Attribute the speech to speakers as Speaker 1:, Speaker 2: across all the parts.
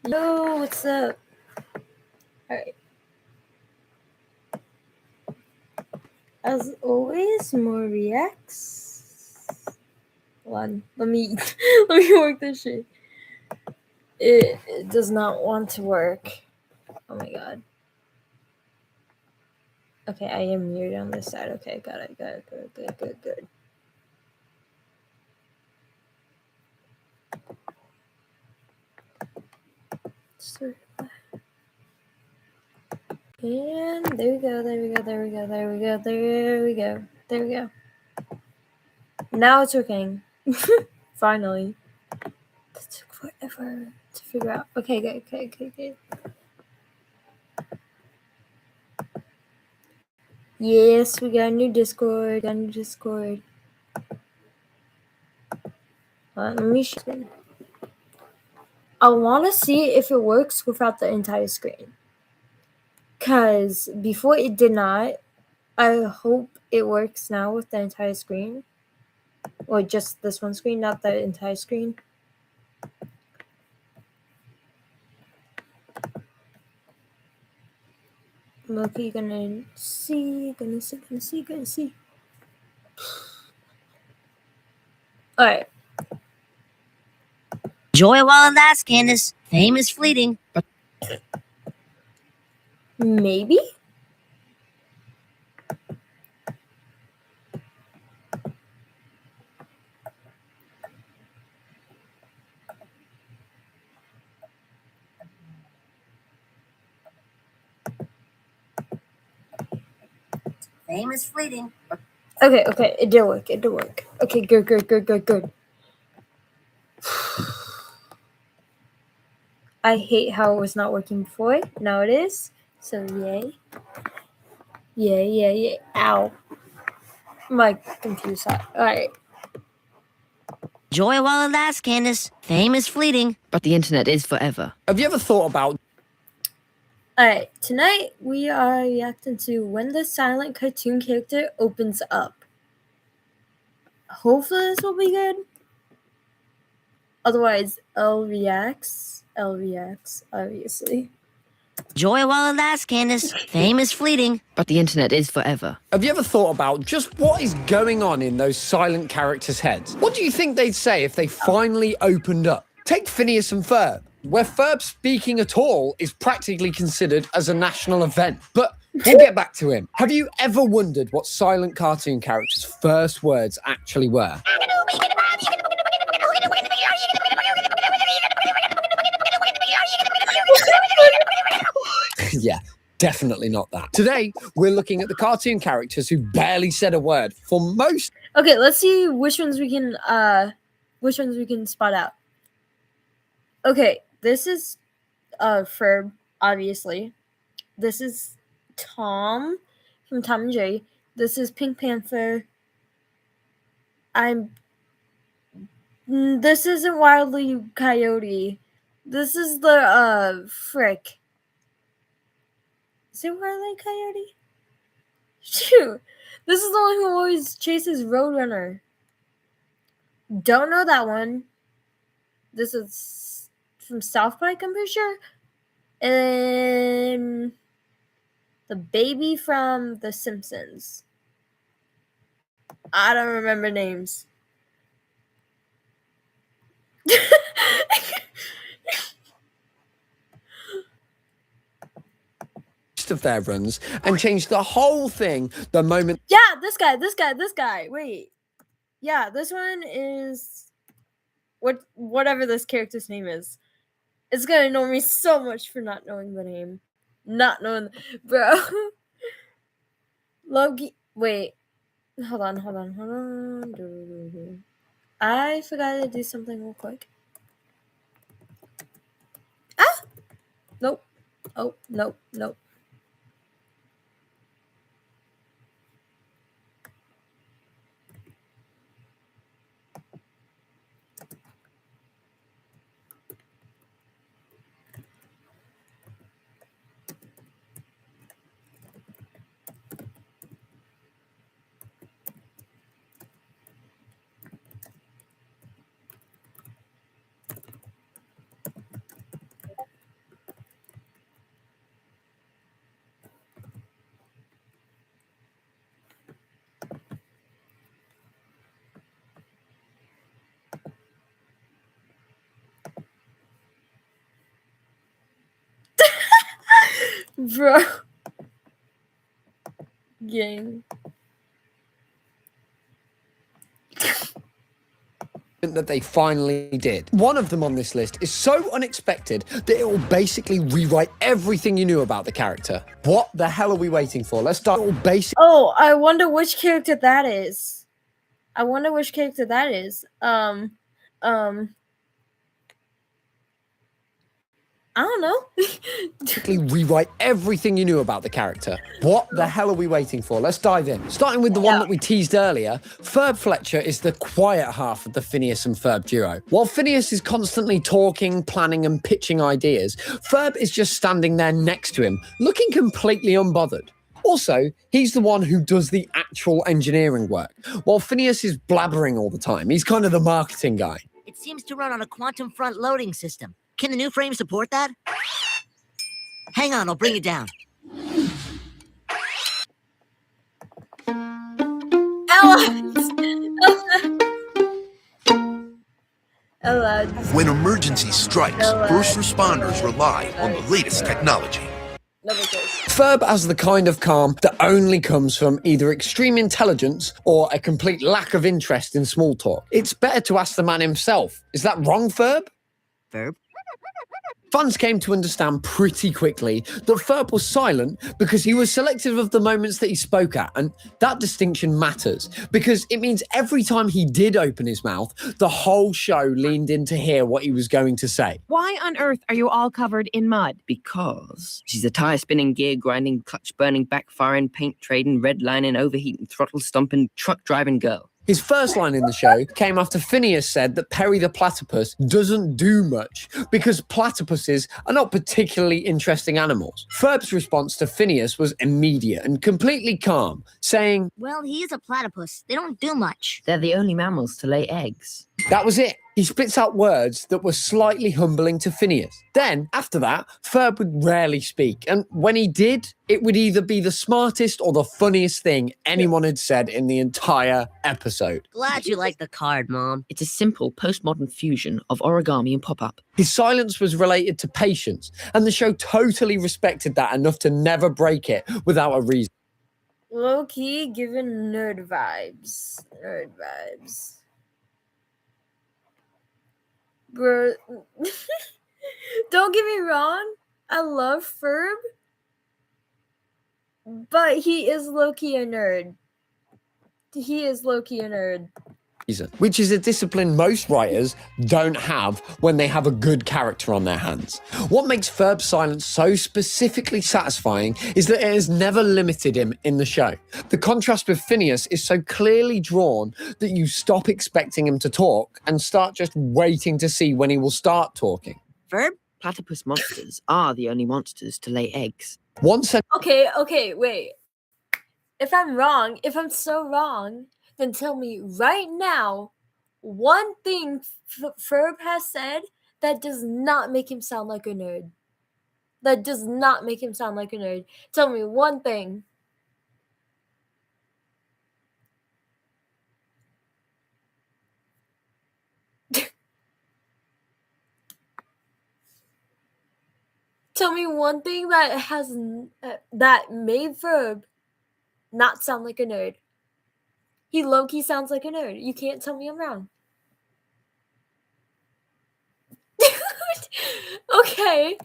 Speaker 1: Yo, what's up? Alright. As always, more reacts. Hold on. Let me work this shit. It does not want to work. Oh my god. Okay, I am muted on this side. Okay, got it. Good. And there we go. Now it's working. Finally. That took forever to figure out. Okay, good. Yes, we got a new Discord. Let me show. I want to see if it works without the entire screen. Because before it did not. I hope it works now with the entire screen. Or just this one screen, not the entire screen. Okay, gonna see. Alright.
Speaker 2: Joy while it lasts, Candace. Fame is fleeting.
Speaker 1: Maybe?
Speaker 2: Fame is fleeting.
Speaker 1: Okay, it did work. Okay, good. I hate how it was not working before. Now it is. So yay. Yay. Ow. My computer's hot. Alright.
Speaker 2: Joy while it lasts, Candace. Fame is fleeting, but the internet is forever.
Speaker 3: Have you ever thought about...
Speaker 1: Alright, tonight we are reacting to when the silent cartoon character opens up. Hopefully this will be good. Otherwise, L reacts, obviously.
Speaker 2: Joy while it lasts, Candace. Fame is fleeting, but the internet is forever.
Speaker 3: Have you ever thought about just what is going on in those silent characters' heads? What do you think they'd say if they finally opened up? Take Phineas and Ferb, where Ferb speaking at all is practically considered as a national event. But we'll get back to him. Have you ever wondered what silent cartoon characters' first words actually were? Yeah, definitely not that. Today, we're looking at the cartoon characters who barely said a word for most.
Speaker 1: Okay, let's see which ones we can spot out. Okay, this is Ferb, obviously. This is Tom from Tom and Jerry. This is Pink Panther. This isn't Wile E. Coyote. This is the frick. Is it Wile E. Coyote? Shoot. This is the one who always chases Roadrunner. Don't know that one. This is from South Park, I'm pretty sure. And the baby from The Simpsons. I don't remember names.
Speaker 3: Of their runs and changed the whole thing the moment.
Speaker 1: Yeah, this guy. Wait. Yeah, this one is whatever this character's name is. It's gonna annoy me so much for not knowing the name. Bro. Loki. Wait. Hold on. I forgot to do something real quick. Ah! Nope. Oh, nope. Bro. Gang.
Speaker 3: that they finally did. One of them on this list is so unexpected that it will basically rewrite everything you knew about the character. What the hell are we waiting for? Let's start all basic.
Speaker 1: Oh, I wonder which character that is. I don't know.
Speaker 3: Rewrite everything you knew about the character. What the hell are we waiting for? Let's dive in. Starting with the one that we teased earlier, Ferb Fletcher is the quiet half of the Phineas and Ferb duo. While Phineas is constantly talking, planning, and pitching ideas, Ferb is just standing there next to him, looking completely unbothered. Also, he's the one who does the actual engineering work, while Phineas is blabbering all the time. He's kind of the marketing guy.
Speaker 2: It seems to run on a quantum front loading system. Can the new frame support that? Hang on, I'll bring it down.
Speaker 4: When emergency strikes, first responders rely on the latest technology.
Speaker 3: Ferb has the kind of calm that only comes from either extreme intelligence or a complete lack of interest in small talk. It's better to ask the man himself. Is that wrong, Ferb?
Speaker 2: Ferb?
Speaker 3: Fans came to understand pretty quickly that Ferb was silent because he was selective of the moments that he spoke at, and that distinction matters because it means every time he did open his mouth, the whole show leaned in to hear what he was going to say.
Speaker 5: Why on earth are you all covered in mud? Because she's a tire spinning, gear grinding, clutch burning, backfiring, paint trading, redlining, overheating, throttle stomping, truck driving girl.
Speaker 3: His first line in the show came after Phineas said that Perry the platypus doesn't do much because platypuses are not particularly interesting animals. Ferb's response to Phineas was immediate and completely calm, saying,
Speaker 2: Well, he is a platypus. They don't do much.
Speaker 5: They're the only mammals to lay eggs.
Speaker 3: that was it. He spits out words that were slightly humbling to Phineas. Then, after that, Ferb would rarely speak, and when he did, it would either be the smartest or the funniest thing anyone had said in the entire episode.
Speaker 2: Glad you like the card, Mom.
Speaker 5: It's a simple postmodern fusion of origami and pop-up.
Speaker 3: His silence was related to patience, and the show totally respected that enough to never break it without a reason.
Speaker 1: Low-key giving nerd vibes. Bro, don't get me wrong, I love Ferb, but he is low-key a nerd.
Speaker 3: Which is a discipline most writers don't have when they have a good character on their hands. What makes Ferb's silence so specifically satisfying is that it has never limited him in the show. The contrast with Phineas is so clearly drawn that you stop expecting him to talk and start just waiting to see when he will start talking.
Speaker 2: Ferb?
Speaker 5: Platypus monsters are the only monsters to lay eggs.
Speaker 3: One sentence
Speaker 1: Okay, wait. If I'm so wrong, then tell me right now one thing Ferb has said that does not make him sound like a nerd. Tell me one thing. Tell me one thing that has that made Ferb not sound like a nerd. He low-key sounds like a nerd. You can't tell me I'm wrong. Okay,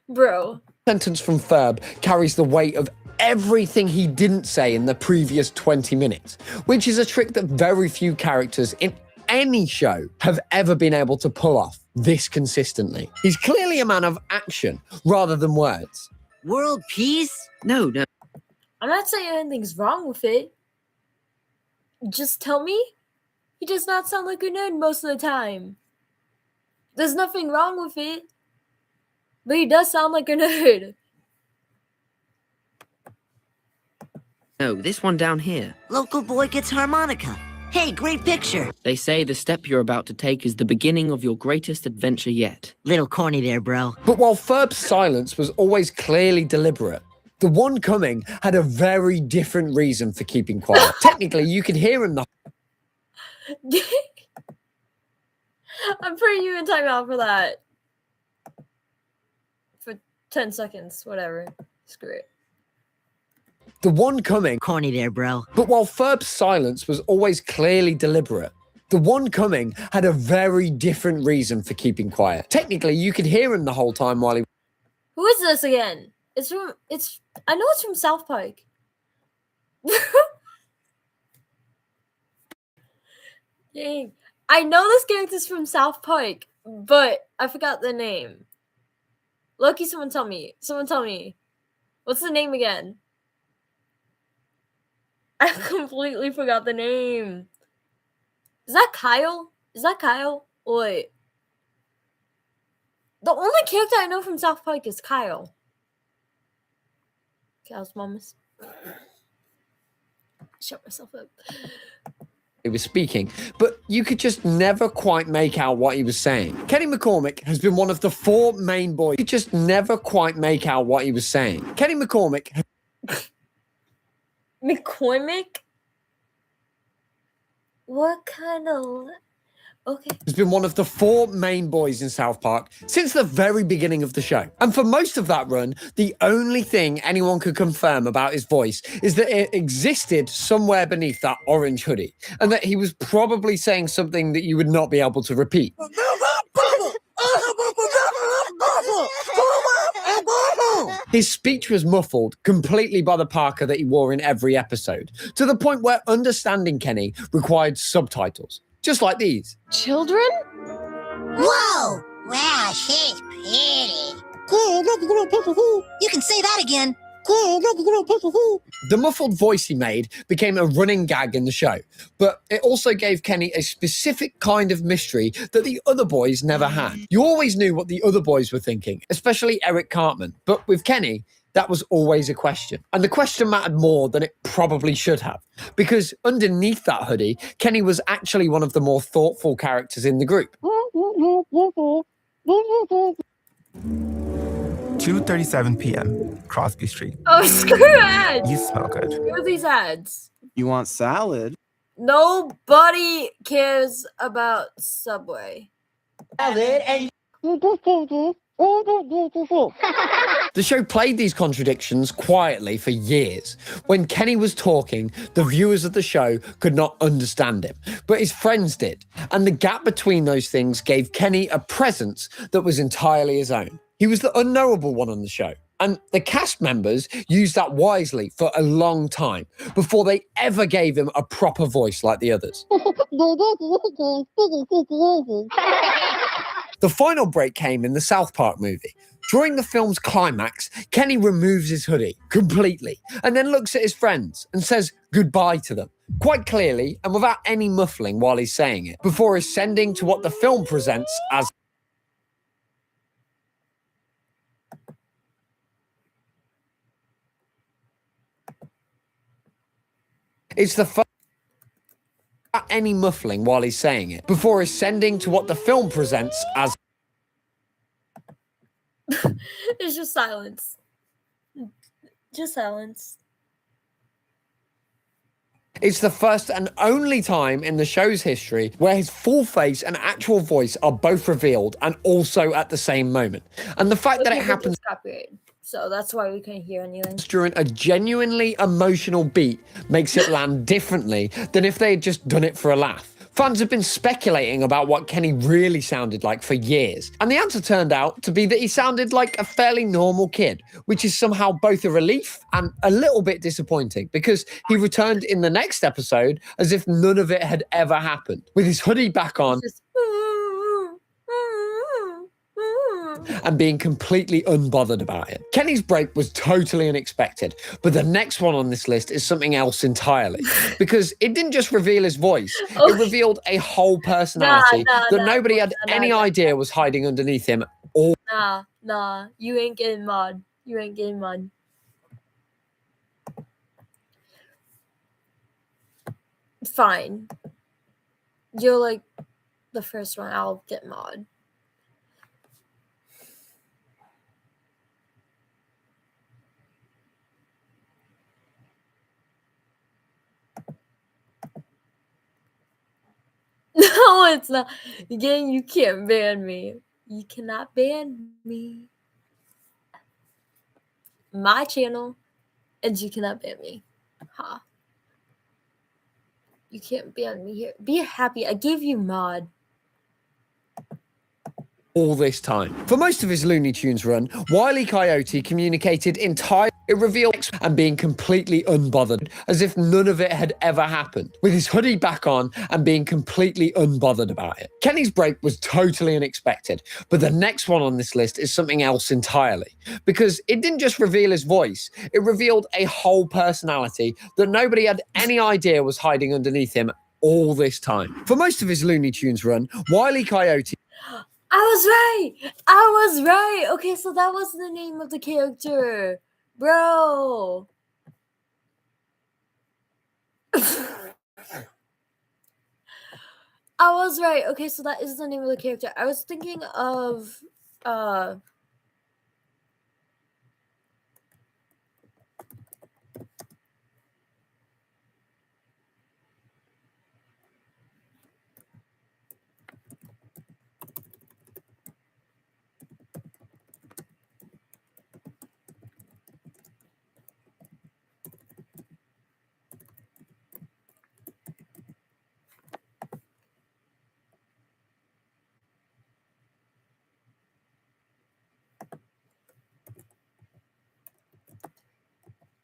Speaker 1: bro.
Speaker 3: sentence from Ferb carries the weight of everything he didn't say in the previous 20 minutes, which is a trick that very few characters in any show have ever been able to pull off this consistently. He's clearly a man of action rather than words.
Speaker 2: World peace?
Speaker 5: No.
Speaker 1: I'm not saying anything's wrong with it. Just tell me he does not sound like a nerd most of the time. There's nothing wrong with it. But he does sound like a nerd.
Speaker 5: No, this one down here.
Speaker 2: Local boy gets harmonica. Hey, great picture.
Speaker 5: They say the step you're about to take is the beginning of your greatest adventure yet.
Speaker 2: Little corny there, bro.
Speaker 3: But while Ferb's silence was always clearly deliberate, the one coming had a very different reason for keeping quiet. Technically, you could hear him.
Speaker 1: I'm putting you in timeout for that. For 10 seconds, whatever. Screw it.
Speaker 3: The one coming,
Speaker 2: Corny there, bro.
Speaker 3: but while Ferb's silence was always clearly deliberate, the one coming had a very different reason for keeping quiet. Technically, you could hear him the whole time while he...
Speaker 1: Who is this again? I know it's from South Park. Dang. I know this character's from South Park, but I forgot the name. Loki, someone tell me. Someone tell me. What's the name again? I completely forgot the name. Is that Kyle? Is that Kyle? Wait. The only character I know from South Park is Kyle. Kyle's mamas. Shut myself up.
Speaker 3: He was speaking, but you could just never quite make out what he was saying. Kenny McCormick has been one of the 4 main boys. You could just never quite make out what he was saying. Kenny McCormick...
Speaker 1: McCormick? What kind of... Okay.
Speaker 3: Has been one of the 4 main boys in South Park since the very beginning of the show. And for most of that run, the only thing anyone could confirm about his voice is that it existed somewhere beneath that orange hoodie, and that he was probably saying something that you would not be able to repeat. His speech was muffled completely by the parka that he wore in every episode, to the point where understanding Kenny required subtitles, just like these.
Speaker 6: Children?
Speaker 2: Whoa! Wow, she's pretty. You can say that again.
Speaker 3: The muffled voice he made became a running gag in the show, but it also gave Kenny a specific kind of mystery that the other boys never had. You always knew what the other boys were thinking, especially Eric Cartman, but with Kenny, that was always a question. And the question mattered more than it probably should have, because underneath that hoodie, Kenny was actually one of the more thoughtful characters in the group.
Speaker 7: 2:37 p.m. Crosby Street.
Speaker 1: Oh, screw ads!
Speaker 7: You smell good.
Speaker 1: Screw these ads.
Speaker 8: You want salad?
Speaker 1: Nobody cares about Subway.
Speaker 3: The show played these contradictions quietly for years. When Kenny was talking, the viewers of the show could not understand him, but his friends did. And the gap between those things gave Kenny a presence that was entirely his own. He was the unknowable one on the show. And the cast members used that wisely for a long time before they ever gave him a proper voice like the others. The final break came in the South Park movie. During the film's climax, Kenny removes his hoodie completely and then looks at his friends and says goodbye to them, quite clearly and without any muffling while he's saying it, before ascending to what the film presents as it's the first any muffling while he's saying it, before ascending to what the film presents as
Speaker 1: It's just silence. Just silence.
Speaker 3: It's the first and only time in the show's history where his full face and actual voice are both revealed and also at the same moment. And the fact that it happens
Speaker 1: so that's why we couldn't hear anything.
Speaker 3: During a genuinely emotional beat makes it land differently than if they had just done it for a laugh. Fans have been speculating about what Kenny really sounded like for years, and the answer turned out to be that he sounded like a fairly normal kid, which is somehow both a relief and a little bit disappointing, because he returned in the next episode as if none of it had ever happened, with his hoodie back on and being completely unbothered about it. Kenny's break was totally unexpected, but the next one on this list is something else entirely, because it didn't just reveal his voice, it revealed a whole personality that nobody had any idea was hiding underneath him.
Speaker 1: Nah, you ain't getting mod. You ain't getting mod. Fine. You're like the first one, I'll get mod. No, it's not. Again, you can't ban me. You cannot ban me. my channel, and you cannot ban me. Ha. You can't ban me here. Be happy. I gave you mod.
Speaker 3: All this time. For most of his Looney Tunes run, Wile E. Coyote communicated entirely, it revealed, and being completely unbothered, as if none of it had ever happened, with his hoodie back on and being completely unbothered about it. Kenny's break was totally unexpected, but the next one on this list is something else entirely, because it didn't just reveal his voice, it revealed a whole personality that nobody had any idea was hiding underneath him all this time. For most of his Looney Tunes run, Wile E. Coyote
Speaker 1: I was right. I was right. Okay, so that was the name of the character. Bro. I was right. Okay, so that is the name of the character. I was thinking of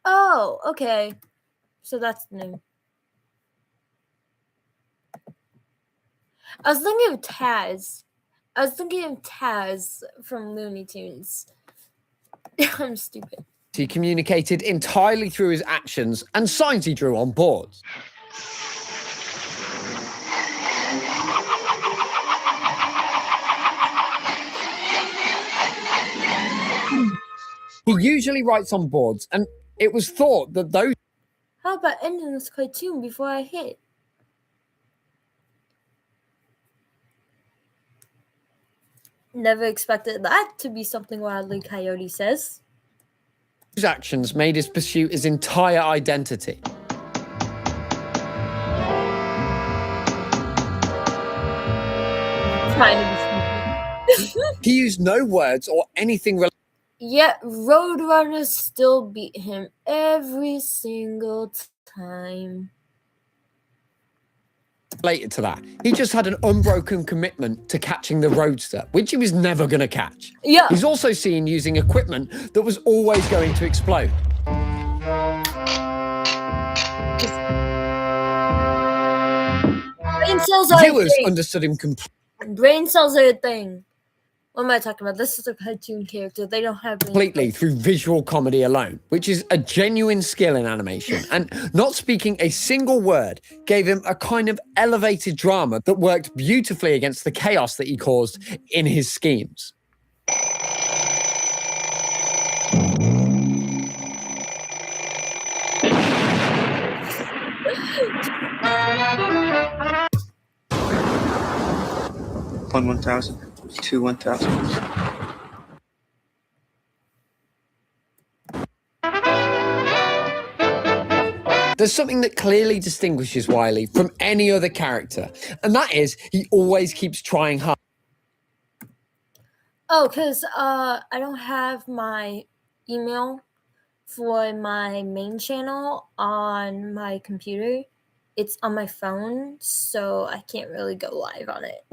Speaker 1: oh, okay. So that's the name. I was thinking of Taz. I was thinking of Taz from Looney Tunes. I'm stupid.
Speaker 3: He communicated entirely through his actions and signs he drew on boards. He usually writes on boards, and it was thought that those...
Speaker 1: How about ending this cartoon before I hit? Never expected that to be something Wile E. Coyote says.
Speaker 3: His actions made his pursuit his entire identity.
Speaker 1: Trying to be stupid.
Speaker 3: He used no words or anything
Speaker 1: Yet Roadrunners still beat him every single time.
Speaker 3: related to that. He just had an unbroken commitment to catching the Roadster, which he was never going to catch.
Speaker 1: Yeah.
Speaker 3: He's also seen using equipment that was always going to explode.
Speaker 1: Brain cells are
Speaker 3: Viewers
Speaker 1: a thing.
Speaker 3: understood him completely.
Speaker 1: Brain cells are a thing. What am I talking about? This is a cartoon character. They don't have
Speaker 3: Completely through visual comedy alone, which is a genuine skill in animation, and not speaking a single word gave him a kind of elevated drama that worked beautifully against the chaos that he caused in his schemes.
Speaker 6: One 1,000, two 1,000.
Speaker 3: There's something that clearly distinguishes Wile E from any other character, and that is he always keeps trying hard.
Speaker 1: Oh, because I don't have my email for my main channel on my computer. It's on my phone, so I can't really go live on it.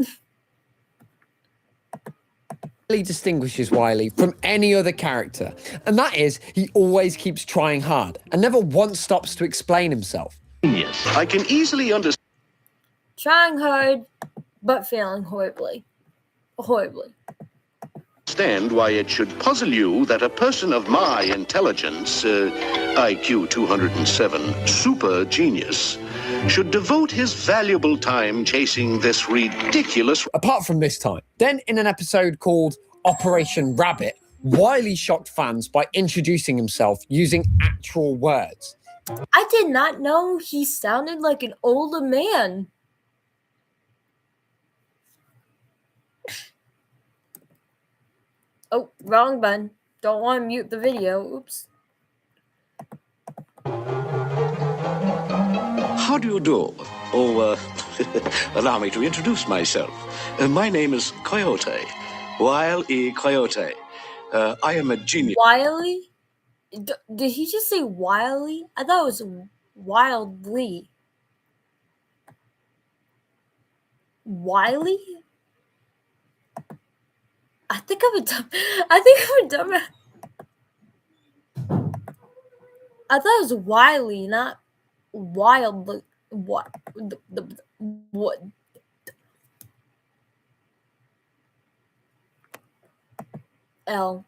Speaker 3: Distinguishes Wile E from any other character, and that is he always keeps trying hard and never once stops to explain himself.
Speaker 8: Yes, I can easily understand.
Speaker 1: Trying hard, but failing horribly. Horribly.
Speaker 8: Understand why it should puzzle you that a person of my intelligence, IQ 207, super genius, should devote his valuable time chasing this ridiculous...
Speaker 3: Apart from this time, then in an episode called Operation Rabbit, Wile E shocked fans by introducing himself using actual words.
Speaker 1: I did not know he sounded like an older man. Oh, wrong button. Don't want to mute the video. Oops.
Speaker 9: How do you do? Oh, allow me to introduce myself. My name is Coyote, Wile E. Coyote. I am a genius.
Speaker 1: Wiley? Did he just say wildly? I thought it was wildly. Wiley? I think I'm a dumb. I thought it was Wiley, not wildly. What? What? L.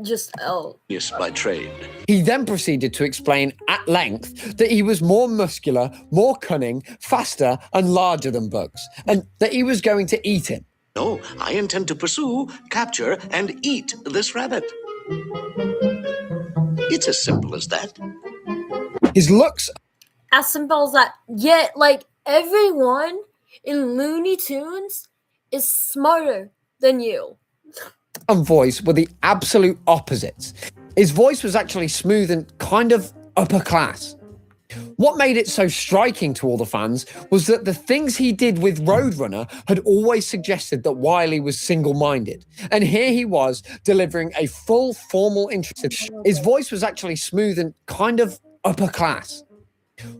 Speaker 1: Just L.
Speaker 9: Yes, by trade.
Speaker 3: He then proceeded to explain at length that he was more muscular, more cunning, faster, and larger than Bugs, and that he was going to eat him.
Speaker 9: No, I intend to pursue, capture, and eat this rabbit. It's as simple as that.
Speaker 3: His looks
Speaker 1: As simple as that. Yet, like, everyone in Looney Tunes is smarter than you.
Speaker 3: and voice were the absolute opposites. His voice was actually smooth and kind of upper class. What made it so striking to all the fans was that the things he did with Roadrunner had always suggested that Wily was single-minded. And here he was delivering a full formal introduction. His voice was actually smooth and kind of upper class.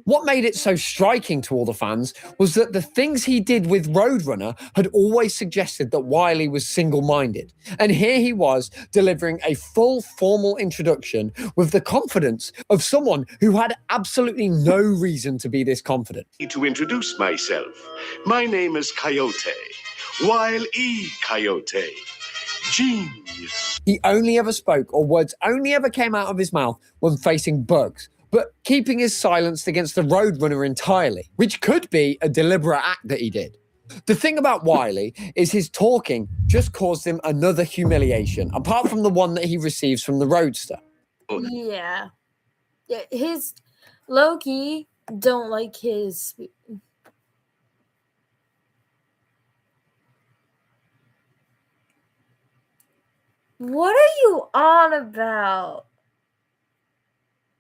Speaker 3: What made it so striking to all the fans was that the things he did with Roadrunner had always suggested that Wily was single-minded. And here he was delivering a full formal introduction with the confidence of someone who had absolutely no reason to be this confident.
Speaker 8: To introduce myself, my name is Coyote, Wile-E Coyote, genius.
Speaker 3: He only ever spoke, or words only ever came out of his mouth when facing Bugs, but keeping his silence against the Roadrunner entirely, which could be a deliberate act that he did. The thing about Wily is his talking just caused him another humiliation, apart from the one that he receives from the Roadster.
Speaker 1: Yeah. His Loki don't like his. What are you on about?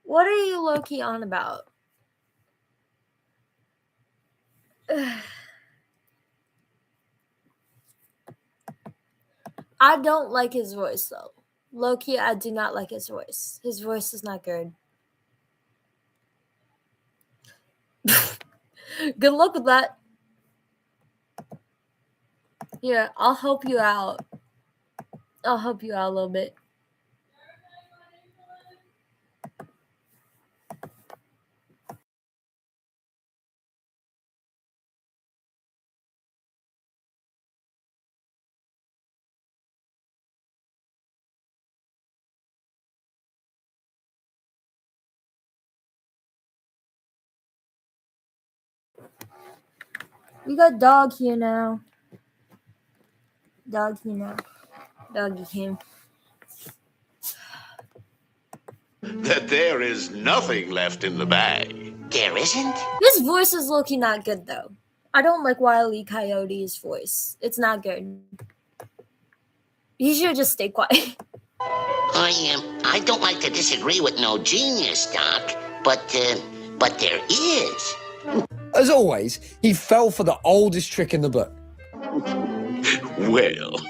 Speaker 1: What are you Loki on about? I don't like his voice though. Loki, I do not like his voice. His voice is not good. Good luck with that. Here, I'll help you out. I'll help you out a little bit. We got dog here now. Dog here now. Doggy came.
Speaker 8: That there is nothing left in the bag.
Speaker 2: There isn't?
Speaker 1: His voice is low-key not good though. I don't like Wile E. Coyote's voice. It's not good. He should just stay quiet.
Speaker 2: I don't like to disagree with no genius, Doc, but there is.
Speaker 3: As always, he fell for the oldest trick in the book.
Speaker 8: Well,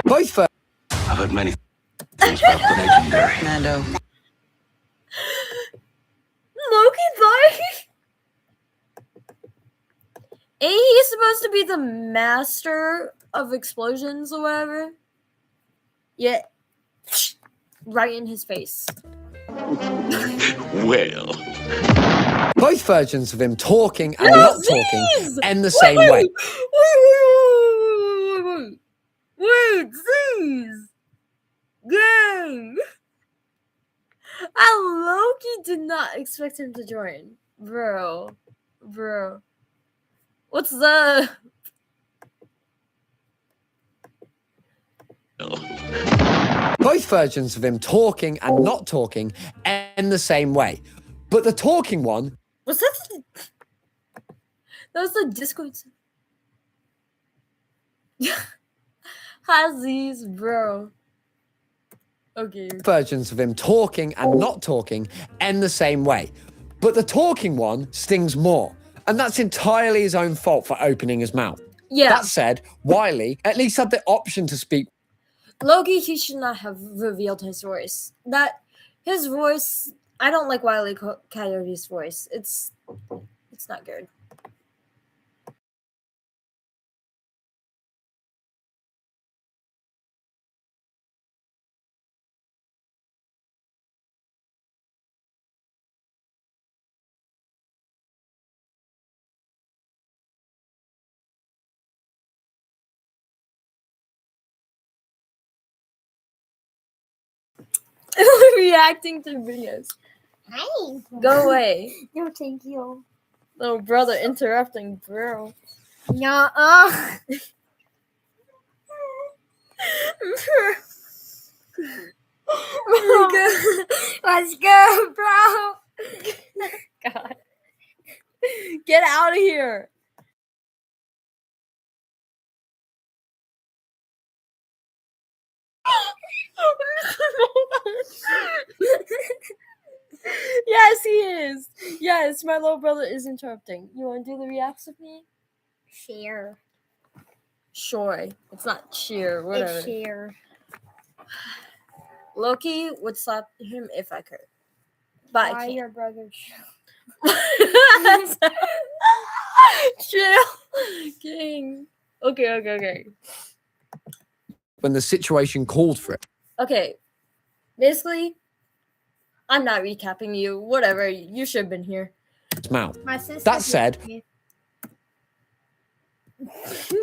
Speaker 3: Both first
Speaker 9: I've heard many things about the legendary.
Speaker 5: Mando.
Speaker 1: Loki thought ain't he supposed to be the master of explosions or whatever? Yeah. Right in his face.
Speaker 8: well.
Speaker 3: Both versions of him talking and not talking end the same way.
Speaker 1: Wait, Z's! Gang! I Loki did not expect him to join. Bro. What's the...
Speaker 3: Both versions of him talking and not talking end the same way. But the talking one...
Speaker 1: Was that the... That was the Discord... Hazies, bro. Okay.
Speaker 3: Versions of him talking and not talking end the same way. But the talking one stings more. And that's entirely his own fault for opening his mouth.
Speaker 1: Yeah.
Speaker 3: That said, Wily at least had the option to speak.
Speaker 1: Loki, he should not have revealed his voice. His voice, I don't like Wile E. Coyote's voice. It's not good. Reacting to videos.
Speaker 10: Hi.
Speaker 1: Go away.
Speaker 10: No, thank you.
Speaker 1: Little brother interrupting, bro.
Speaker 10: Nuh-uh. Let's go, bro.
Speaker 1: God. Get out of here. Yes, he is. Yes, my little brother is interrupting. You want to do the reacts with me?
Speaker 10: Share.
Speaker 1: Sure. It's not cheer, whatever.
Speaker 10: It's share.
Speaker 1: Loki would slap him if I could. But
Speaker 10: Why
Speaker 1: I can't.
Speaker 10: your brother?
Speaker 1: Chill. King. Okay.
Speaker 3: When the situation called for it.
Speaker 1: Okay. Basically, I'm not recapping you. Whatever. You should have been here.
Speaker 3: Mouth.
Speaker 10: My sister.
Speaker 3: That said,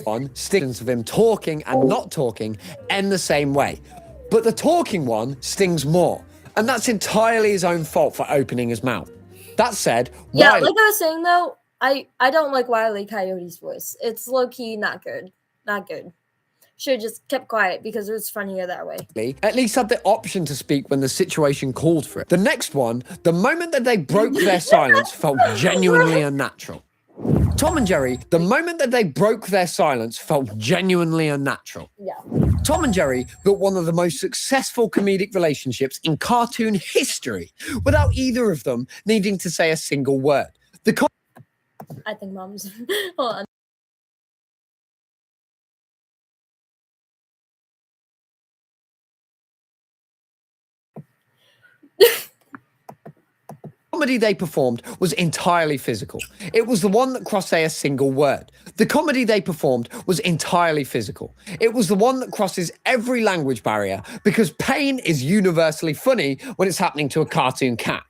Speaker 3: on stings of him talking and not talking end the same way. But the talking one stings more. And that's entirely his own fault for opening his mouth. That said,
Speaker 1: Yeah,
Speaker 3: Wiley,
Speaker 1: like I was saying though, I don't like Wile E. Coyote's voice. It's low-key not good. Not good. Should have just kept quiet because it was funnier that way.
Speaker 3: at least had the option to speak when the situation called for it. The next one, the moment that they broke their silence felt genuinely unnatural. Tom and Jerry, the moment that they broke their silence felt genuinely unnatural.
Speaker 1: Yeah.
Speaker 3: Tom and Jerry built one of the most successful comedic relationships in cartoon history without either of them needing to say a single word.
Speaker 1: I think mom's. Hold on.
Speaker 3: comedy they performed was entirely physical. It was the one that crossed a single word. The comedy they performed was entirely physical. It was the one that crosses every language barrier because pain is universally funny when it's happening to a cartoon cat.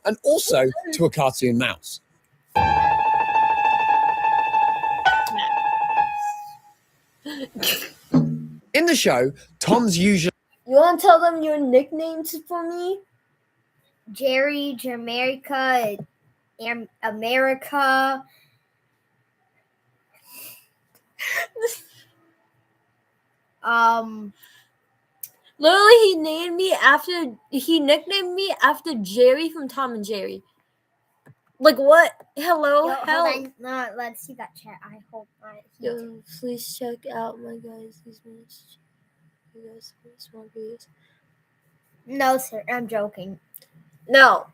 Speaker 3: And also to a cartoon mouse. In the show, Tom's usually...
Speaker 1: You want to tell them your nicknames for me?
Speaker 10: Jerry, Jamaica, America.
Speaker 1: Literally, he nicknamed me after Jerry from Tom and Jerry. Like what? Hello,
Speaker 10: Yo,
Speaker 1: help.
Speaker 10: hold on. No, let's see that chat. I hope not.
Speaker 1: Yo, please check out my guys. These minutes. You guys, small videos.
Speaker 10: No, sir. I'm joking.
Speaker 1: No.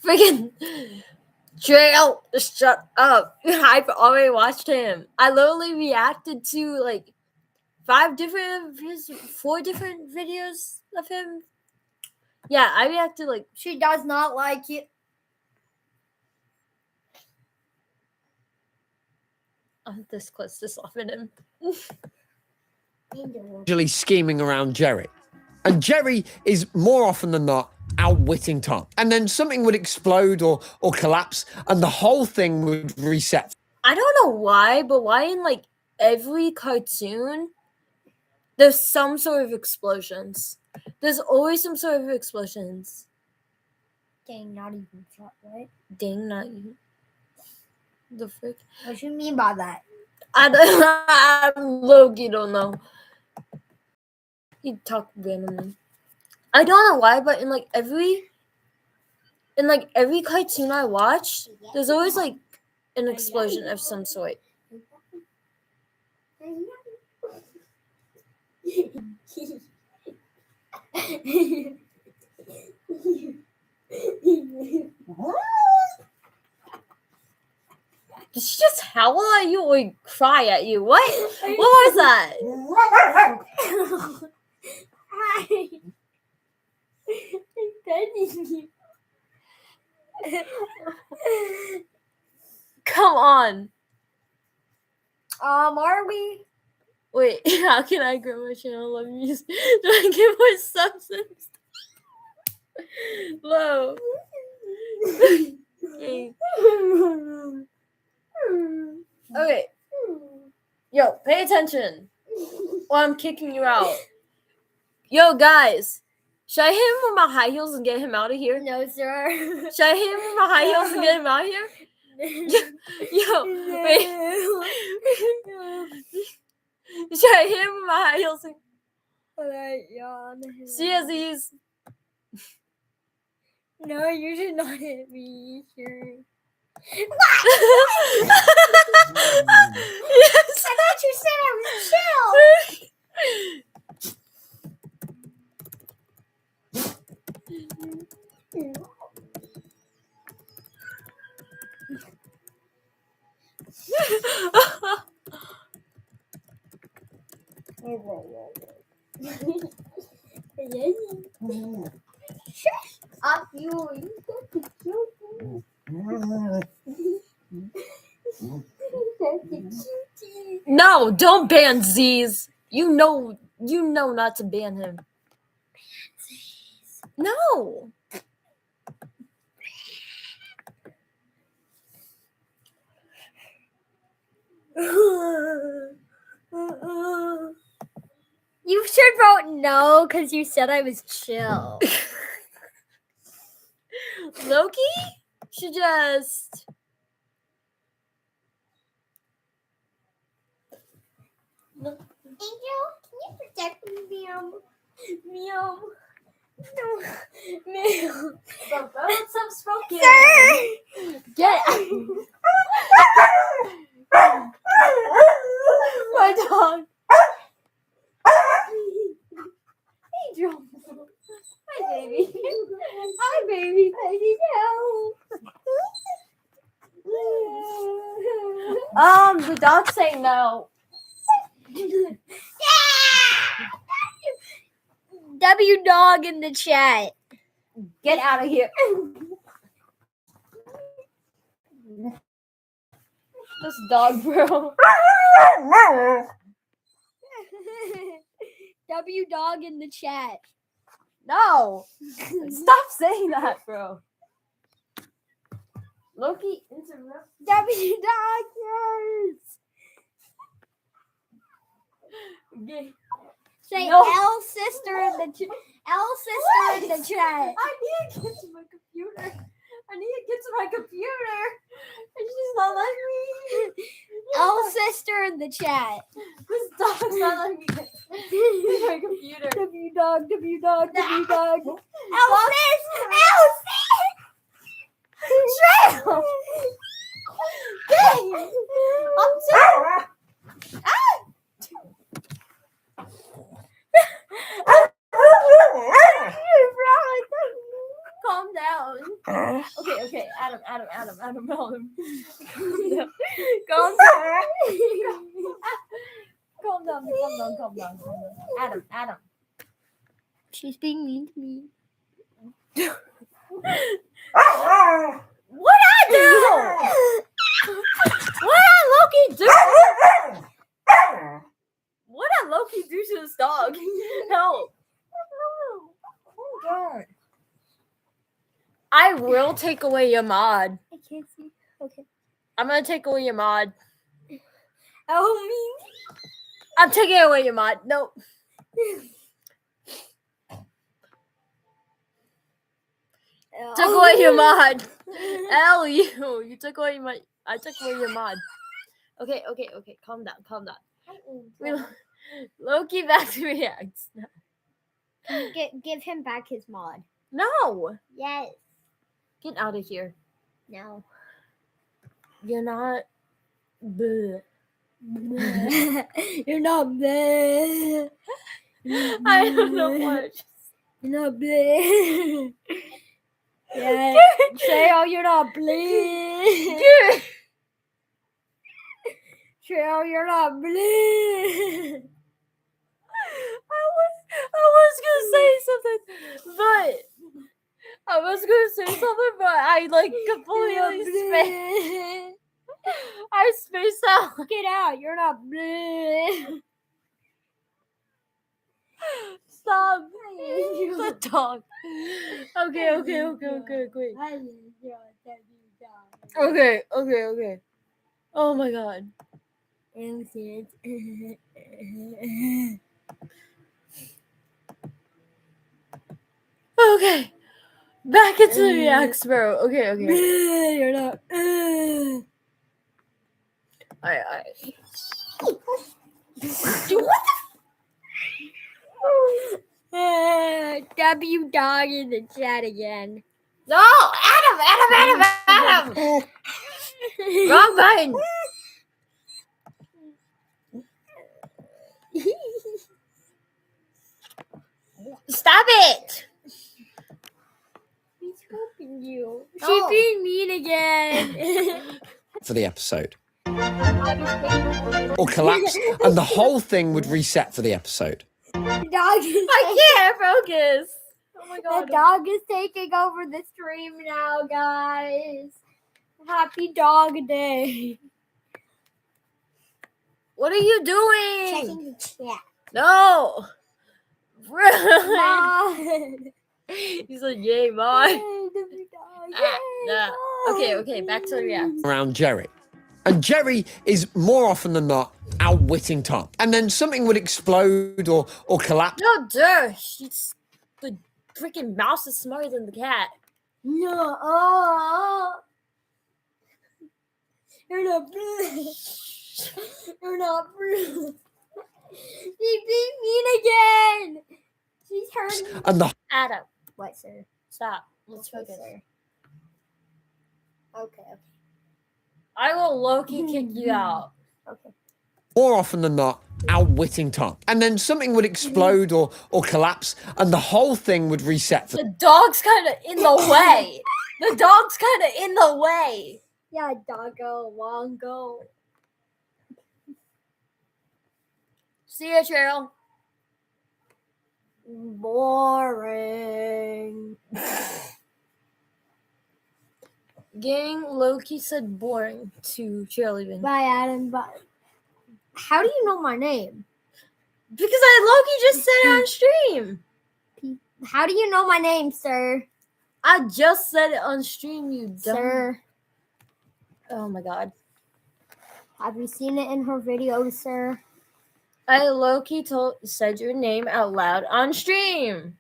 Speaker 1: Freaking Trail, shut up. I've already watched him. I literally reacted to like 4 different videos of him. Yeah, I reacted like
Speaker 10: She does not like it.
Speaker 1: I'm this close to slapping him.
Speaker 3: usually scheming around Jerry. And Jerry is more often than not outwitting Tom. And then something would explode or collapse and the whole thing would reset.
Speaker 1: I don't know why, but why in like every cartoon there's some sort of explosions. There's always some sort of explosions.
Speaker 10: Dang, not even shot, right?
Speaker 1: Dang, not you. The frick?
Speaker 10: What do you mean by that?
Speaker 1: I Loki don't know. He talked randomly. I don't know why, but in like every cartoon I watch, there's always like an explosion of some sort. Did she just howl at you or cry at you? What? What was that?
Speaker 10: Hi. I'm petting you.
Speaker 1: Come on.
Speaker 10: Are we?
Speaker 1: Wait, how can I grow my channel? Let me use. Do I get more substance? Low. Okay. Okay. Yo, pay attention. Or I'm kicking you out. Yo, guys. Should I hit him with my high heels and get him out of here?
Speaker 10: No, sir.
Speaker 1: Should I hit him with my high heels and get him out of here? Yo, wait. Should I hit him with my high heels and...
Speaker 10: Alright, yawn.
Speaker 1: See Aziz.
Speaker 10: No, you should not hit me. Sure.
Speaker 1: Yes.
Speaker 10: I thought you said I was chill. Up you.
Speaker 1: No, don't ban Z's. You know not to ban him. No.
Speaker 10: You should vote no because you said I was chill.
Speaker 1: Loki should just...
Speaker 10: Angel, can you protect me, Meow? Meow. No. Meow.
Speaker 1: Stop smoking.
Speaker 10: Sir!
Speaker 1: Get my dog. Angel. Hi, baby. Hi, baby. The dog's saying no.
Speaker 10: W dog in the chat.
Speaker 1: Get out of here. This dog, bro.
Speaker 10: W dog in the chat.
Speaker 1: No. Stop saying that, bro. Loki interrupt.
Speaker 10: W dog, yes.
Speaker 1: Okay.
Speaker 10: Say
Speaker 1: No.
Speaker 10: L sister in the chat. L sister in the chat.
Speaker 1: I need to get to my computer. And she's not letting me.
Speaker 10: L sister in the chat.
Speaker 1: This dog's not letting me get to my computer.
Speaker 10: W dog, W dog, W dog. L sis!
Speaker 1: Trail! Dang! I'm sorry. Calm down. Okay, Adam. Calm down. Adam.
Speaker 10: She's being mean to me.
Speaker 1: What I do? What did Loki do? What did Loki do to this dog? Help. Oh God. I will take away your mod.
Speaker 10: I can't see. Okay.
Speaker 1: I'm gonna take away your mod.
Speaker 10: Oh, me.
Speaker 1: I'm taking away your mod. Nope. Took away your mod. L, you took away my. I took away your mod. Okay. Calm down. Loki back to reacts.
Speaker 10: Give him back his mod.
Speaker 1: No.
Speaker 10: Yes.
Speaker 1: Get out of here.
Speaker 10: No.
Speaker 1: You're not. Bleh.
Speaker 10: You're not bleh.
Speaker 1: I don't know what.
Speaker 10: You're not bleh. Yeah. Trail, you're not bleeding. Trail, you're not bleeding.
Speaker 1: I was gonna say something, but I like completely spaced. I spaced out.
Speaker 10: Get out, you're not bleeding.
Speaker 1: Stop. The dog. Okay, great. Okay. Oh my god. Okay. Back into the reacts, bro. Okay.
Speaker 10: You're not.
Speaker 1: I.
Speaker 10: W dog in the chat again.
Speaker 1: No, Adam. Wrong button. Stop it.
Speaker 10: He's helping you.
Speaker 1: No.
Speaker 10: She's being mean again.
Speaker 3: For the episode. Or collapse, and the whole thing would reset for the episode.
Speaker 10: The dog is
Speaker 1: I can't focus. Oh my god.
Speaker 10: The dog is taking over the stream now, guys. Happy Dog Day.
Speaker 1: What are you doing?
Speaker 10: Checking the chat.
Speaker 1: No. Really?
Speaker 10: Mod.
Speaker 1: He said, "Yay, mod."
Speaker 10: Yay, the dog. Yay, mod.
Speaker 1: Okay. Back to the react.
Speaker 3: Around Jerry. And Jerry is more often than not outwitting Tom. And then something would explode or collapse.
Speaker 1: No, duh. The freaking mouse is smarter than the cat.
Speaker 10: No. Oh. You're not blue. You're not blue. She's being mean again. She's hurting.
Speaker 3: And the
Speaker 1: Adam,
Speaker 10: What, sir?
Speaker 1: stop. Let's
Speaker 10: Okay,
Speaker 1: focus.
Speaker 10: sir. Okay.
Speaker 1: I will low-key kick you out.
Speaker 10: Okay.
Speaker 3: more often than not outwitting Tom. And then something would explode or collapse, and the whole thing would reset for
Speaker 1: The dog's kind of in the way. The dog's kind of in the way.
Speaker 10: Yeah, doggo, wongo.
Speaker 1: See ya, Cheryl.
Speaker 10: Boring.
Speaker 1: Gang Loki said boring to cheerleading.
Speaker 10: Bye, Adam. Bye. How do you know my name?
Speaker 1: Because Loki just said it on stream.
Speaker 10: How do you know my name, sir?
Speaker 1: I just said it on stream, you dumb.
Speaker 10: Sir.
Speaker 1: Oh my god.
Speaker 10: Have you seen it in her videos, sir?
Speaker 1: Loki said your name out loud on stream.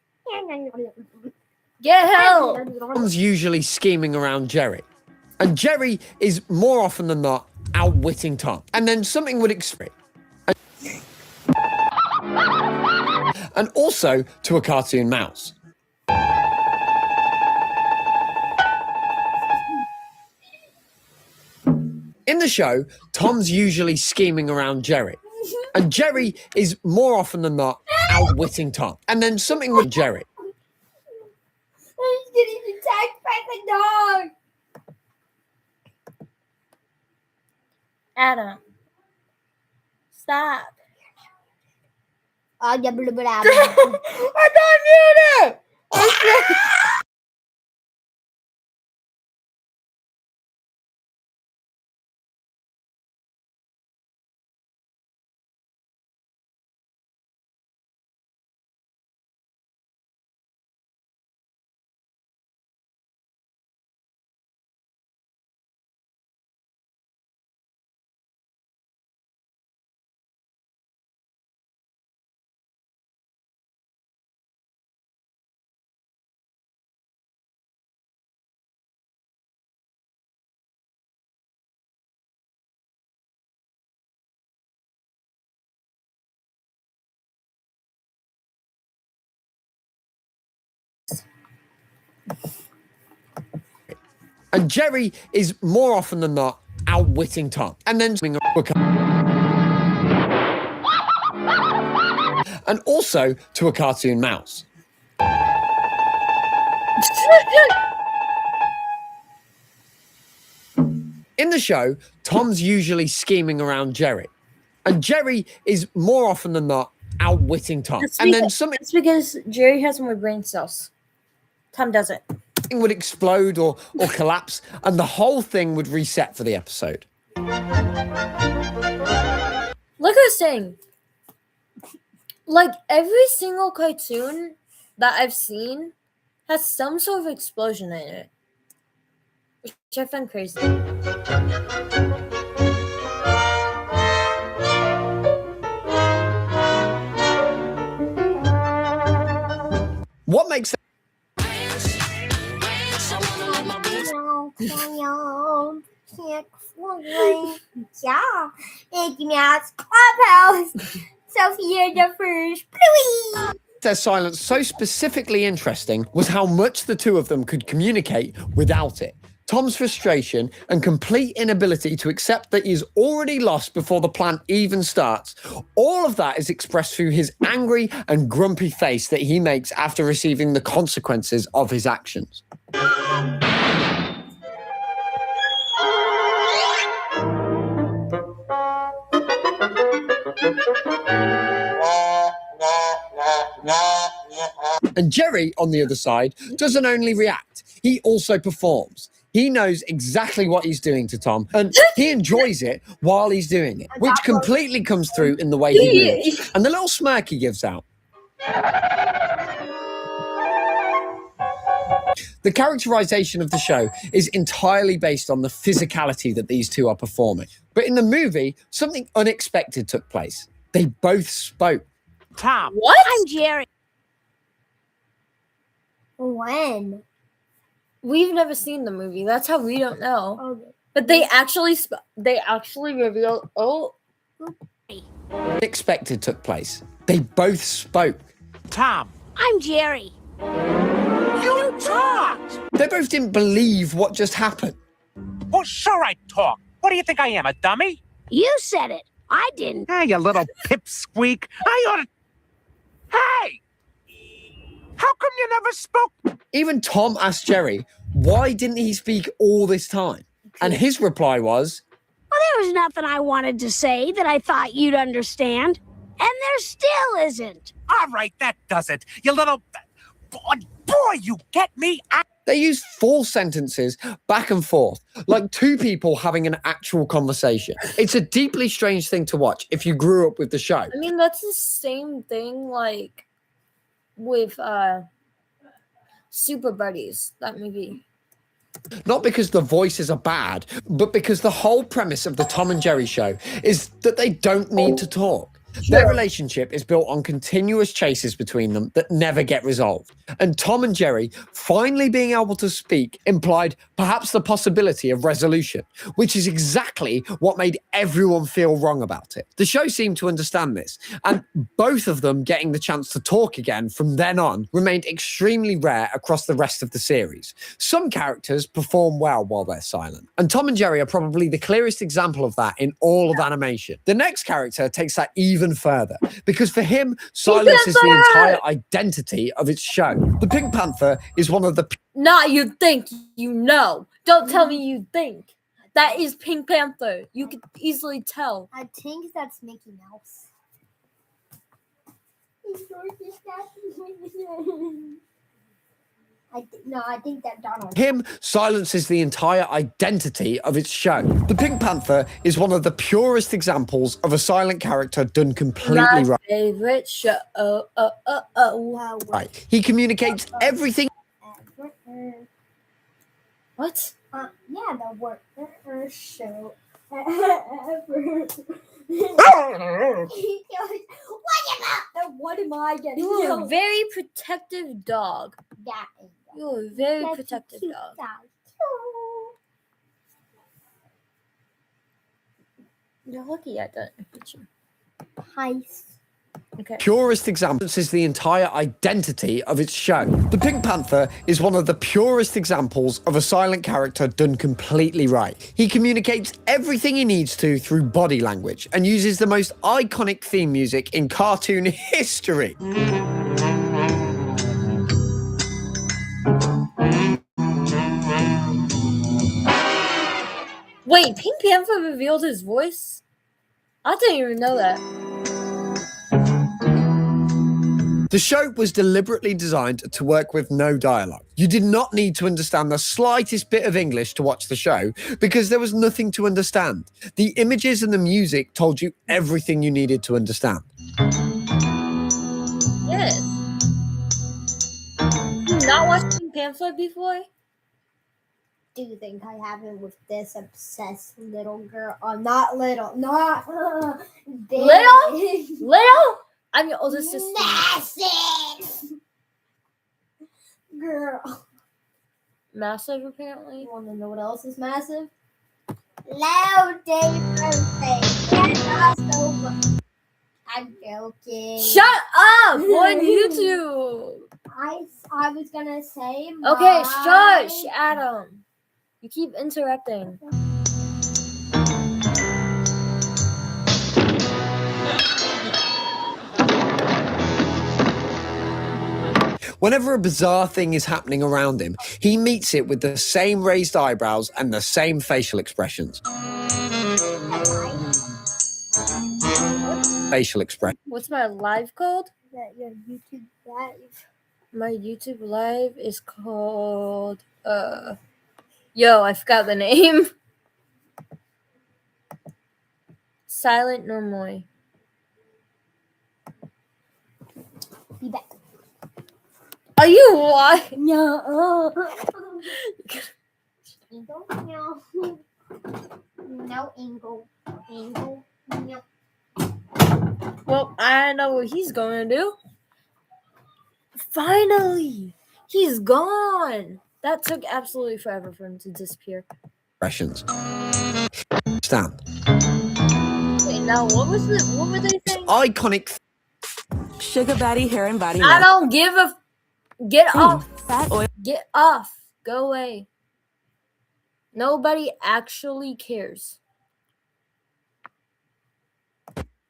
Speaker 1: Get help.
Speaker 3: Tom's usually scheming around Jerry. And Jerry is more often than not outwitting Tom. And then something would explode. And also to a cartoon mouse. In the show, Tom's usually scheming around Jerry. And Jerry is more often than not outwitting Tom. And then something with Jerry.
Speaker 10: He's getting attacked by the dog.
Speaker 1: Adam. Stop.
Speaker 10: Yeah, blah, blah, blah.
Speaker 1: I thought muted.
Speaker 3: And Jerry is more often than not outwitting Tom. And then and also to a cartoon mouse. In the show, Tom's usually scheming around Jerry, and Jerry is more often than not outwitting Tom.
Speaker 1: It's because Jerry has more brain cells. Tom doesn't.
Speaker 3: Something would explode or collapse, and the whole thing would reset for the episode.
Speaker 1: Like I was saying, like every single cartoon that I've seen has some sort of explosion in it, which I find crazy.
Speaker 3: What makes that?
Speaker 10: Yeah, Mickey Mouse Clubhouse. Sophia the First, please.
Speaker 3: Their silence so specifically interesting was how much the two of them could communicate without it. Tom's frustration and complete inability to accept that he's already lost before the plan even starts, all of that is expressed through his angry and grumpy face that he makes after receiving the consequences of his actions. And Jerry, on the other side, doesn't only react, he also performs. He knows exactly what he's doing to Tom, and he enjoys it while he's doing it, which completely comes through in the way he moves, and the little smirk he gives out. The characterization of the show is entirely based on the physicality that these two are performing. But in the movie, something unexpected took place. They both spoke.
Speaker 11: Tom.
Speaker 1: What?
Speaker 11: I'm Jerry.
Speaker 10: When?
Speaker 1: We've never seen the movie. That's how we don't know.
Speaker 10: Okay.
Speaker 1: But they actually reveal. Oh,
Speaker 3: Unexpected took place. They both spoke.
Speaker 11: Tom. I'm Jerry. You talked!
Speaker 3: They both didn't believe what just happened.
Speaker 11: Well, sure I talk. What do you think I am, a dummy?
Speaker 12: You said it. I didn't.
Speaker 11: Hey, you little pipsqueak. I ought to... Hey! How come you never spoke?
Speaker 3: Even Tom asked Jerry, why didn't he speak all this time? And his reply was,
Speaker 12: Well, there was nothing I wanted to say that I thought you'd understand. And there still isn't.
Speaker 11: All right, that does it. You little... Boy, you get me?
Speaker 3: They used full sentences back and forth, like two people having an actual conversation. It's a deeply strange thing to watch if you grew up with the show.
Speaker 1: I mean, that's the same thing like with Super Buddies, that movie.
Speaker 3: Not because the voices are bad, but because the whole premise of the Tom and Jerry show is that they don't need to talk. Their relationship is built on continuous chases between them that never get resolved. And Tom and Jerry finally being able to speak implied perhaps the possibility of resolution, which is exactly what made everyone feel wrong about it. The show seemed to understand this, and both of them getting the chance to talk again from then on remained extremely rare across the rest of the series. Some characters perform well while they're silent, and Tom and Jerry are probably the clearest example of that in all of animation. The next character takes that even further, because for him, silence is the entire identity of its show. The Pink Panther is one of the...
Speaker 1: Not you think, you know. Don't tell me you think. That is Pink Panther. You could easily tell.
Speaker 10: I think that's Mickey Mouse. I think that Donald.
Speaker 3: Him, silence is the entire identity of its show. The Pink Panther is one of the purest examples of a silent character done completely right.
Speaker 1: Favorite show.
Speaker 3: Right. He communicates everything.
Speaker 1: What?
Speaker 10: Yeah, the worst show ever. What am I getting?
Speaker 1: You're a very protective dog.
Speaker 10: Yeah.
Speaker 1: You're a very protective dog. You're lucky I don't picture.
Speaker 10: Heist.
Speaker 1: Okay.
Speaker 3: Purest example is the entire identity of its show. The Pink Panther is one of the purest examples of a silent character done completely right. He communicates everything he needs to through body language and uses the most iconic theme music in cartoon history.
Speaker 1: Wait, Pink Panther revealed his voice? I didn't even know that.
Speaker 3: The show was deliberately designed to work with no dialogue. You did not need to understand the slightest bit of English to watch the show because there was nothing to understand. The images and the music told you everything you needed to understand.
Speaker 1: Yes. You not watched Pink Panther before?
Speaker 10: Do you think I have it with this obsessed little girl? Not little, not big.
Speaker 1: Little? Little? I'm your older sister.
Speaker 10: Massive girl.
Speaker 1: Massive, apparently.
Speaker 10: You want to know what else is massive? Loud day birthday. I'm joking.
Speaker 1: Shut up! On YouTube.
Speaker 10: I was gonna say.
Speaker 1: Okay, shush, Adam. You keep interrupting.
Speaker 3: Whenever a bizarre thing is happening around him, he meets it with the same raised eyebrows and the same facial expressions. Facial expression.
Speaker 1: What's my live called?
Speaker 10: That your YouTube live.
Speaker 1: My YouTube live is called yo, I forgot the name. Silent Normally.
Speaker 10: Be back.
Speaker 1: Are you what?
Speaker 10: No. No. No, Ingo. No.
Speaker 1: Well, I know what he's going to do. Finally! He's gone! That took absolutely forever for him to disappear.
Speaker 3: Expressions. Stand.
Speaker 1: Wait, now what were they saying?
Speaker 3: Iconic.
Speaker 13: Sugar Body Hair and Body
Speaker 1: I don't give a... Get off.
Speaker 13: Fat oil.
Speaker 1: Get off. Go away. Nobody actually cares.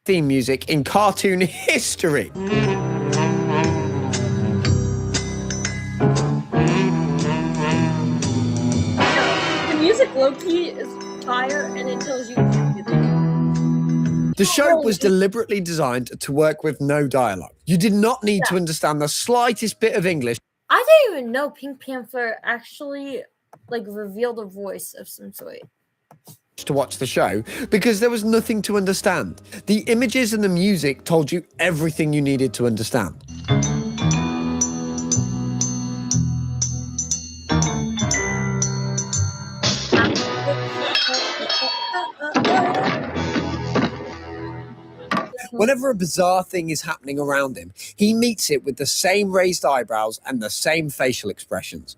Speaker 3: Theme music in cartoon history.
Speaker 1: The music low-key is fire and it tells you everything.
Speaker 3: The show was deliberately designed to work with no dialogue. You did not need to understand the slightest bit of English.
Speaker 1: I didn't even know Pink Panther actually revealed a voice of some sort.
Speaker 3: To watch the show because there was nothing to understand. The images and the music told you everything you needed to understand. Whenever a bizarre thing is happening around him, he meets it with the same raised eyebrows and the same facial expressions.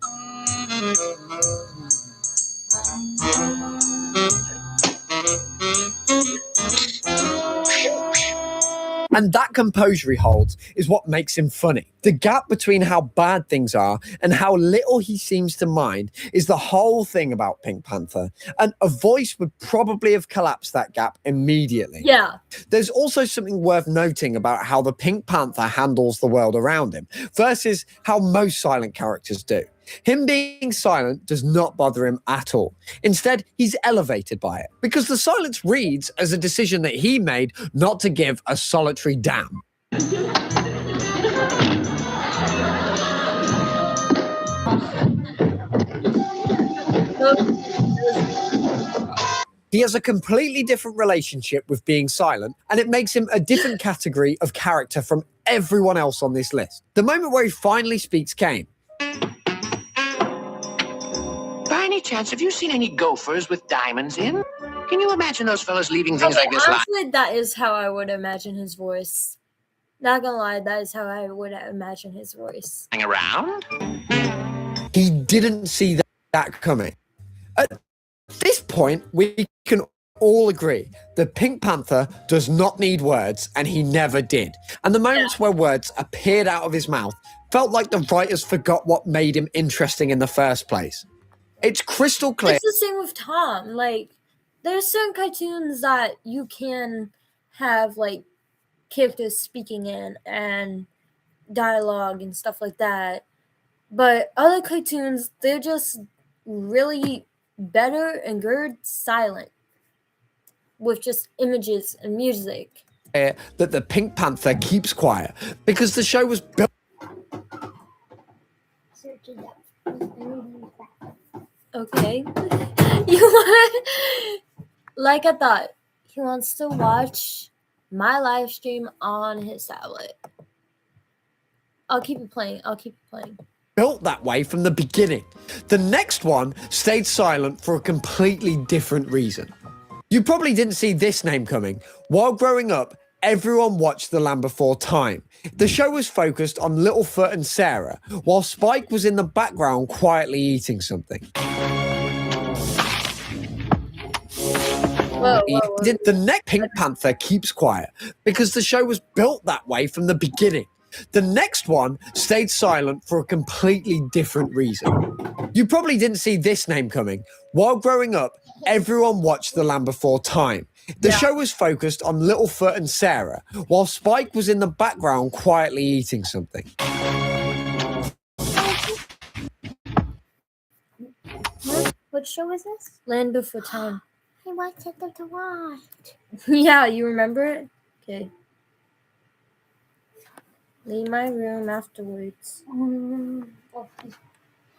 Speaker 3: And that composure he holds is what makes him funny. The gap between how bad things are and how little he seems to mind is the whole thing about Pink Panther. And a voice would probably have collapsed that gap immediately.
Speaker 1: Yeah.
Speaker 3: There's also something worth noting about how the Pink Panther handles the world around him versus how most silent characters do. Him being silent does not bother him at all. Instead, he's elevated by it because the silence reads as a decision that he made not to give a solitary damn. He has a completely different relationship with being silent, and it makes him a different category of character from everyone else on this list. The moment where he finally speaks came.
Speaker 14: By any chance, have you seen any gophers with diamonds in? Can you imagine those fellas leaving things like this?
Speaker 1: Honestly, that is how I would imagine his voice. Not gonna lie, that is how I would imagine his voice.
Speaker 14: Lying around?
Speaker 3: He didn't see that coming. At this point, we can all agree the Pink Panther does not need words, and he never did. And the moments where words appeared out of his mouth felt like the writers forgot what made him interesting in the first place. It's crystal clear.
Speaker 1: It's the same with Tom. There's certain cartoons that you can have, characters speaking in and dialogue and stuff like that. But other cartoons, they're just really better and good silent with just images and music.
Speaker 3: That the Pink Panther keeps quiet because the show was built.
Speaker 1: Okay. You want, like I thought, he wants to watch my live stream on his tablet. I'll keep it playing.
Speaker 3: Built that way from the beginning. The next one stayed silent for a completely different reason. You probably didn't see this name coming. While growing up, everyone watched The Land Before Time. The show was focused on Littlefoot and Sarah, while Spike was in the background quietly eating something.
Speaker 1: Whoa.
Speaker 3: The next Pink Panther keeps quiet because the show was built that way from the beginning. The next one stayed silent for a completely different reason. You probably didn't see this name coming. While growing up, everyone watched The Land Before Time. The show was focused on Littlefoot and Sarah, while Spike was in the background quietly eating something.
Speaker 10: What show is this?
Speaker 1: Land Before Time.
Speaker 10: I wanted them to watch.
Speaker 1: Yeah, you remember it? Okay. Leave my room afterwards.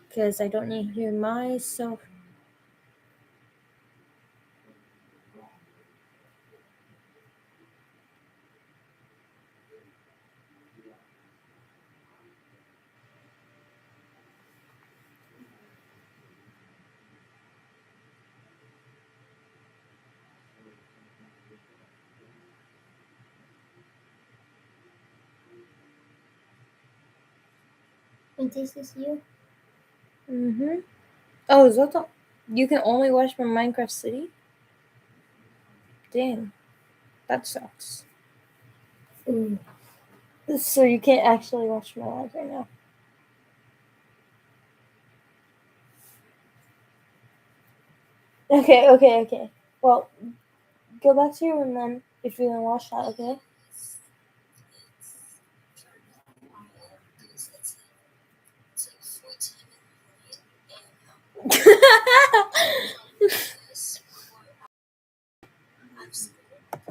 Speaker 1: Because I don't need to hear myself.
Speaker 10: And this is you?
Speaker 1: Mm-hmm. Oh, is that the... You can only watch from Minecraft City? Dang. That sucks. Ooh. So you can't actually watch my live right now. Okay. Well, go back to your room then if you're gonna watch that, okay?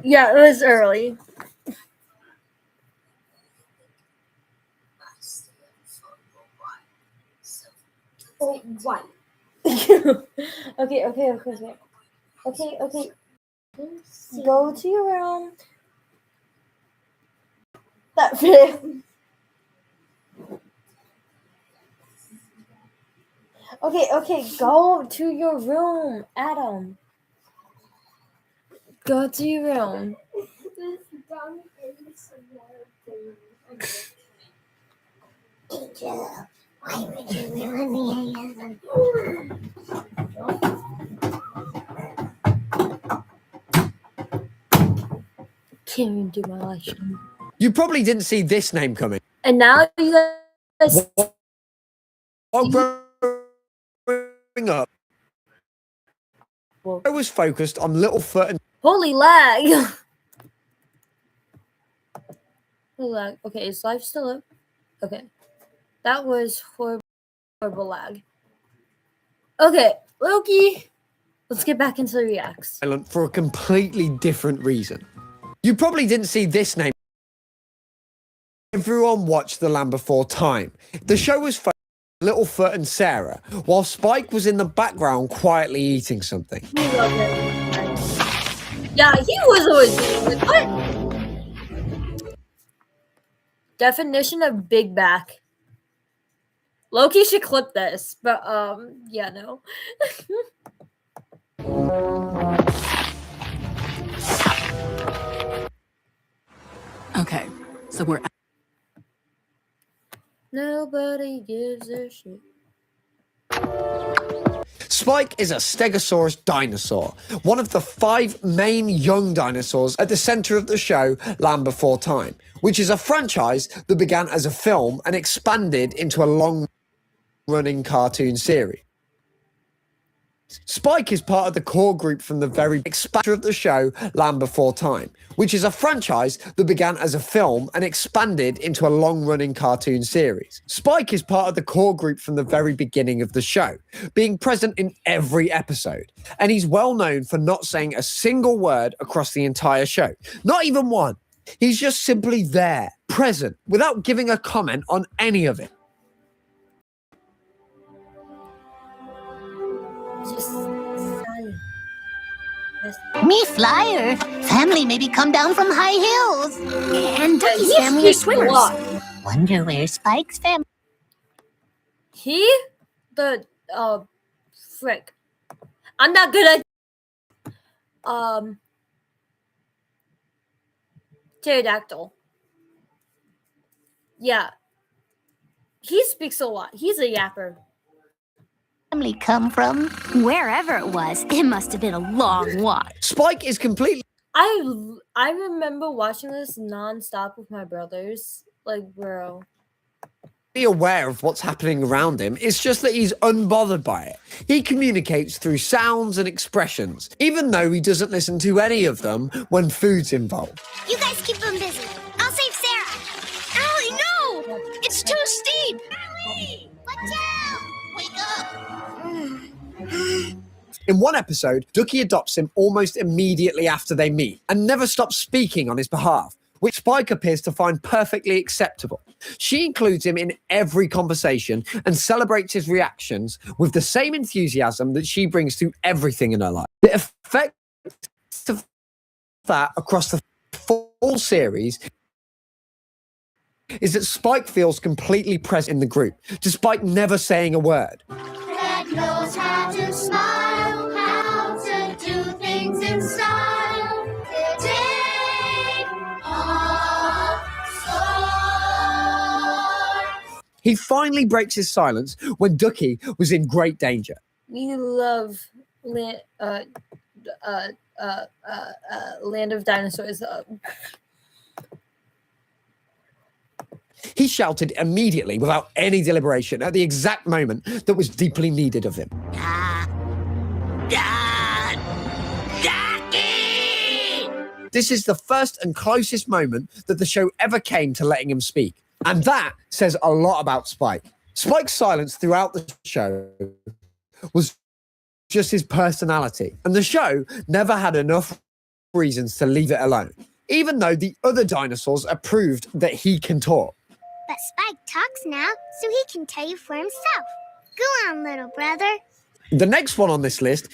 Speaker 1: Yeah, it was early.
Speaker 10: Oh, what?
Speaker 1: Okay. Go to your room. That fit. Okay, go to your room, Adam. Go to your room.
Speaker 10: Why would you ruin the
Speaker 1: Can't even do my live stream.
Speaker 3: You probably didn't see this name coming.
Speaker 1: And now you guys...
Speaker 3: While growing up, I was focused on Littlefoot and...
Speaker 1: Holy lag! Lag. Okay, is live still up? Okay. That was horrible lag. Okay, Loki, let's get back into the reacts.
Speaker 3: Silent for a completely different reason. You probably didn't see this name. Everyone watched The Land Before Time. The show was focused on Littlefoot and Sarah, while Spike was in the background quietly eating something.
Speaker 1: We love it. Yeah, he was always doing it. What? Definition of big back. Loki should clip this, but yeah, no.
Speaker 13: Okay, so we're...
Speaker 1: Nobody gives a shit.
Speaker 3: Spike is a Stegosaurus dinosaur, one of the 5 main young dinosaurs at the center of the show Land Before Time, which is a franchise that began as a film and expanded into a long-running cartoon series. Spike is part of the core group from the very expansion of the show Land Before Time, which is a franchise that began as a film and expanded into a long-running cartoon series. Spike is part of the core group from the very beginning of the show, being present in every episode, and he's well known for not saying a single word across the entire show. Not even one. He's just simply there, present, without giving a comment on any of it.
Speaker 15: Me flyer. Family maybe come down from high hills.
Speaker 12: And Ducky's family are swimmers.
Speaker 15: Wonder where Spike's family.
Speaker 1: Frick. I'm not good at pterodactyl. Yeah. He speaks a lot. He's a yapper.
Speaker 15: Family come from?
Speaker 16: Wherever it was, it must have been a long walk.
Speaker 3: Spike is completely...
Speaker 1: I remember watching this non-stop with my brothers. Like, bro.
Speaker 3: Aware of what's happening around him. It's just that he's unbothered by it. He communicates through sounds and expressions, even though he doesn't listen to any of them when food's involved.
Speaker 16: You guys keep them busy. I'll save Sarah. Allie, no! It's too steep! Allie! Watch out! Wake up!
Speaker 3: In one episode, Ducky adopts him almost immediately after they meet and never stops speaking on his behalf, which Spike appears to find perfectly acceptable. She includes him in every conversation and celebrates his reactions with the same enthusiasm that she brings to everything in her life. The effect of that across the full series is that Spike feels completely present in the group, despite never saying a word.
Speaker 17: That knows how to smile, how to do things in style. Take off sword.
Speaker 3: He finally breaks his silence when Ducky was in great danger.
Speaker 1: We love Land of Dinosaurs.
Speaker 3: He shouted immediately, without any deliberation, at the exact moment that was deeply needed of him. This is the first and closest moment that the show ever came to letting him speak. And that says a lot about Spike. Spike's silence throughout the show was just his personality. And the show never had enough reasons to leave it alone, even though the other dinosaurs approved that he can talk.
Speaker 16: But Spike talks now, so he can tell you for himself. Go on, little brother.
Speaker 3: The next one on this list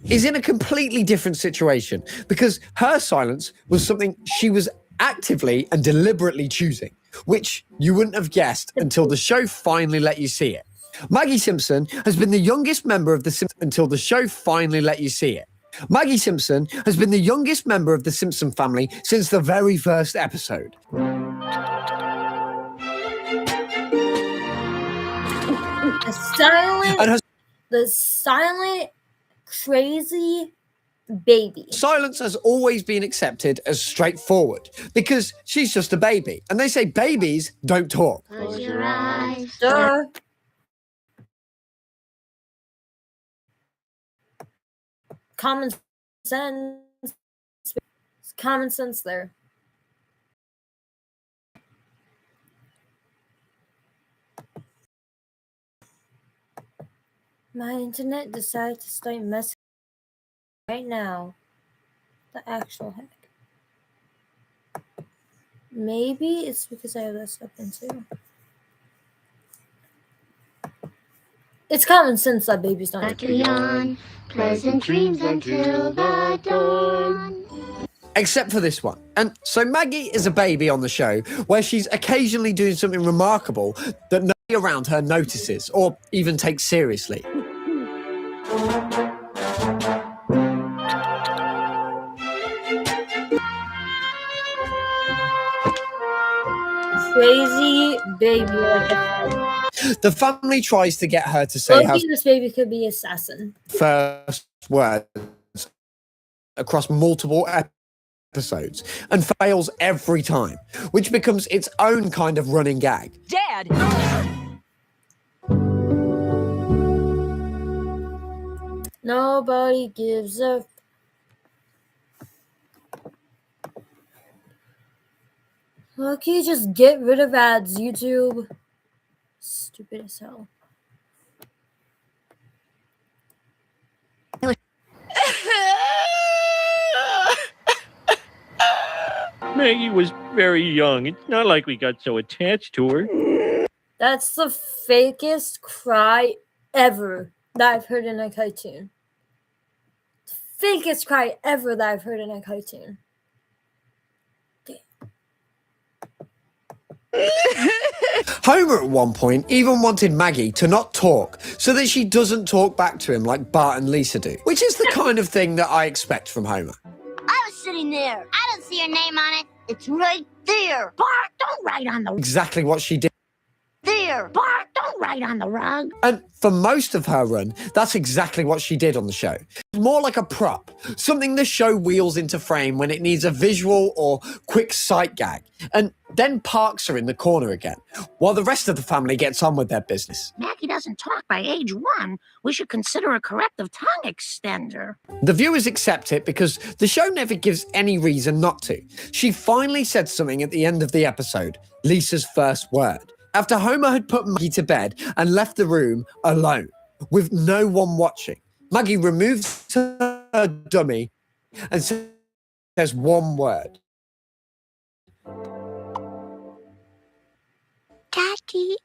Speaker 3: is in a completely different situation because her silence was something she was actively and deliberately choosing, which you wouldn't have guessed until the show finally let you see it. Maggie Simpson has been the youngest member of the Simpson until the show finally let you see it. Maggie Simpson has been the youngest member of the Simpson family since the very first episode.
Speaker 1: The silent, crazy baby.
Speaker 3: Silence has always been accepted as straightforward because she's just a baby. And they say babies don't talk.
Speaker 17: Close your eyes.
Speaker 1: Duh. Common sense. It's common sense there. My internet decided to start messing right now. The actual heck. Maybe it's because I have that stuff into. It's common sense that babies don't.
Speaker 17: Back yawn, pleasant dreams until the dawn.
Speaker 3: Except for this one. And so Maggie is a baby on the show where she's occasionally doing something remarkable that nobody around her notices or even takes seriously.
Speaker 1: Crazy baby.
Speaker 3: The family tries to get her to say her
Speaker 1: this baby could be assassin.
Speaker 3: first words across multiple episodes and fails every time, which becomes its own kind of running gag.
Speaker 18: Dad!
Speaker 1: Nobody gives a. Well, can you just get rid of ads, YouTube? Stupid as hell.
Speaker 18: Maggie was very young. It's not like we got so attached to her.
Speaker 1: That's the fakest cry ever that I've heard in a cartoon. The fakest cry ever that I've heard in a cartoon.
Speaker 3: Homer at one point even wanted Maggie to not talk so that she doesn't talk back to him like Bart and Lisa do, which is the kind of thing that I expect from Homer.
Speaker 16: I was sitting there. I don't see your name on it. It's right there. Bart, don't write on the
Speaker 3: Exactly what she did.
Speaker 16: there. Bart, don't write on the rug.
Speaker 3: And for most of her run, that's exactly what she did on the show. More like a prop, something the show wheels into frame when it needs a visual or quick sight gag, and then parks her in the corner again, while the rest of the family gets on with their business.
Speaker 12: Maggie doesn't talk by age 1. We should consider a corrective tongue extender.
Speaker 3: The viewers accept it because the show never gives any reason not to. She finally said something at the end of the episode, Lisa's first word, after Homer had put Maggie to bed and left the room alone, with no one watching. Maggie removes her dummy and says one word.
Speaker 16: Daddy.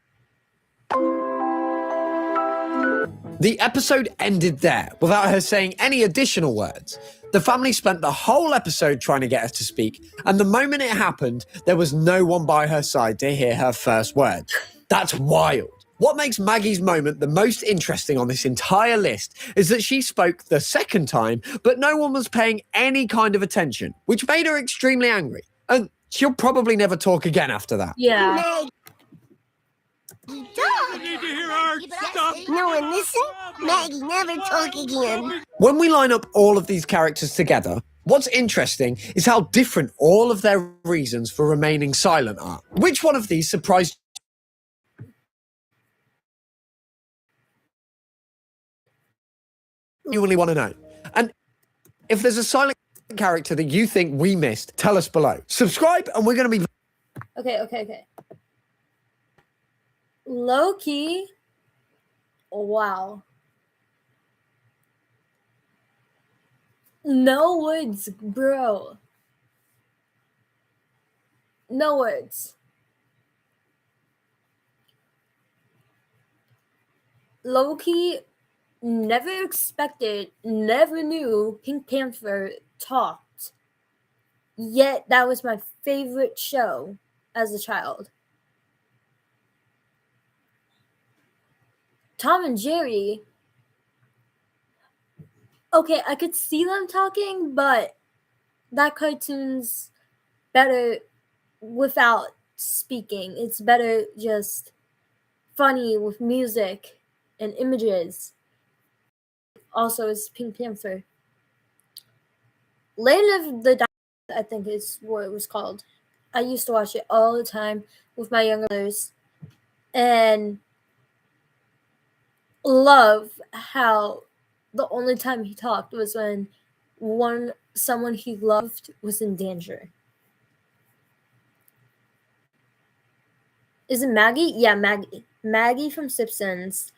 Speaker 3: The episode ended there, without her saying any additional words. The family spent the whole episode trying to get her to speak, and the moment it happened, there was no one by her side to hear her first words. That's wild. What makes Maggie's moment the most interesting on this entire list is that she spoke the second time, but no one was paying any kind of attention, which made her extremely angry. And she'll probably never talk again after that.
Speaker 1: Yeah.
Speaker 16: Don't.
Speaker 11: Need to hear our stuff.
Speaker 16: No one listen. Maggie, never talk again.
Speaker 3: When we line up all of these characters together, what's interesting is how different all of their reasons for remaining silent are. Which one of these surprised you really want to know? And if there's a silent character that you think we missed, tell us below. Subscribe and we're going to be...
Speaker 1: Okay. Loki. Wow. No words, bro. No words. Loki never expected, never knew Pink Panther talked. Yet that was my favorite show as a child. Tom and Jerry. Okay, I could see them talking, but that cartoon's better without speaking. It's better just funny with music and images. Also, is Pink Panther. Land of the Dinosaurs, I think is what it was called. I used to watch it all the time with my younger brothers. And love how the only time he talked was when someone he loved was in danger. Is it Maggie? Yeah, Maggie. Maggie from Simpsons.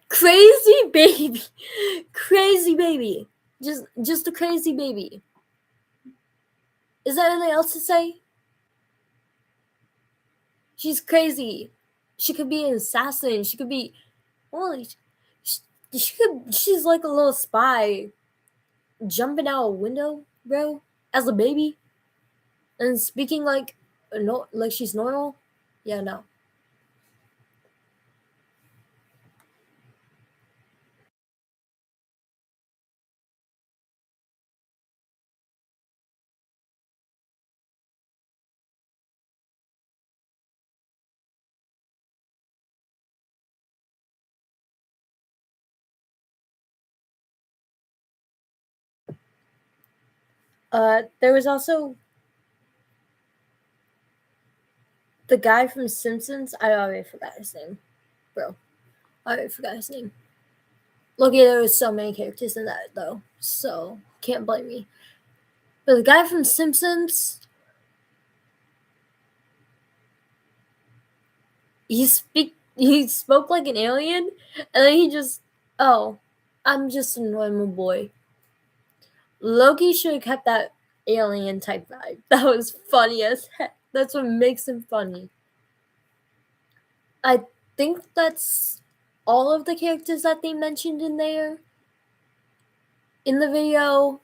Speaker 1: Crazy baby. Crazy baby. Just a crazy baby. Is there anything else to say? She's crazy. She could be an assassin. She could be... Holy... She's like a little spy jumping out a window, bro, as a baby, and speaking like she's normal. Yeah, no. There was also the guy from Simpsons. I already forgot his name, bro. I already forgot his name. Look, there was so many characters in that though, so can't blame me. But the guy from Simpsons, he spoke like an alien, and then he just, oh, I'm just a normal boy. Loki should have kept that alien type vibe. That was funny as heck. That's what makes him funny. I think that's all of the characters that they mentioned in there. In the video,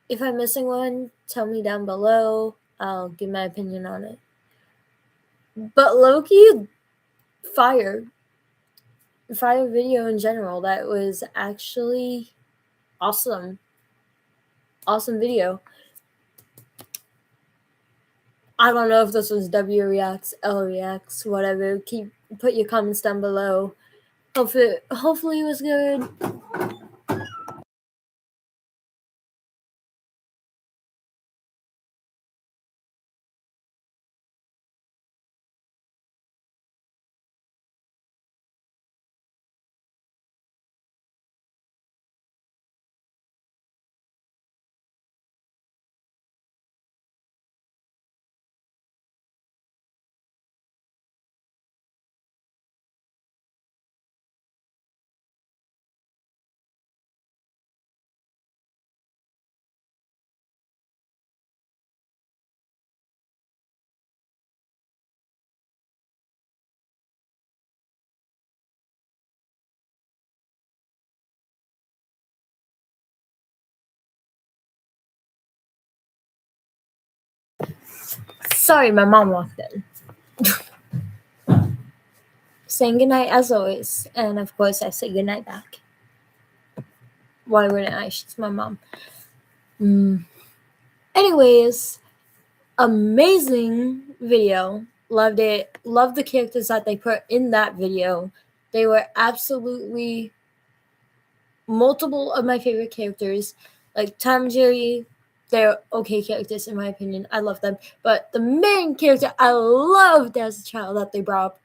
Speaker 1: if I'm missing one, tell me down below. I'll give my opinion on it. But Loki, fire video in general. That was actually awesome. Awesome video. I don't know if this was W reacts, L reacts, whatever. Put your comments down below. Hopefully it was good. Sorry, my mom walked in. Saying goodnight as always. And of course, I say goodnight back. Why wouldn't I? She's my mom. Anyways, amazing video. Loved it. Loved the characters that they put in that video. They were absolutely multiple of my favorite characters. Like Tom and Jerry, they're okay characters in my opinion. I love them. But the main character I loved as a child that they brought up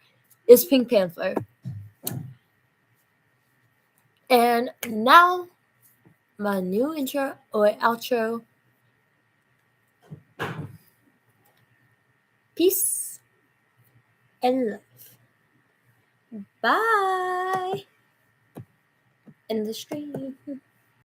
Speaker 1: is Pink Panther. And now my new intro or outro. Peace and love. Bye. In the stream.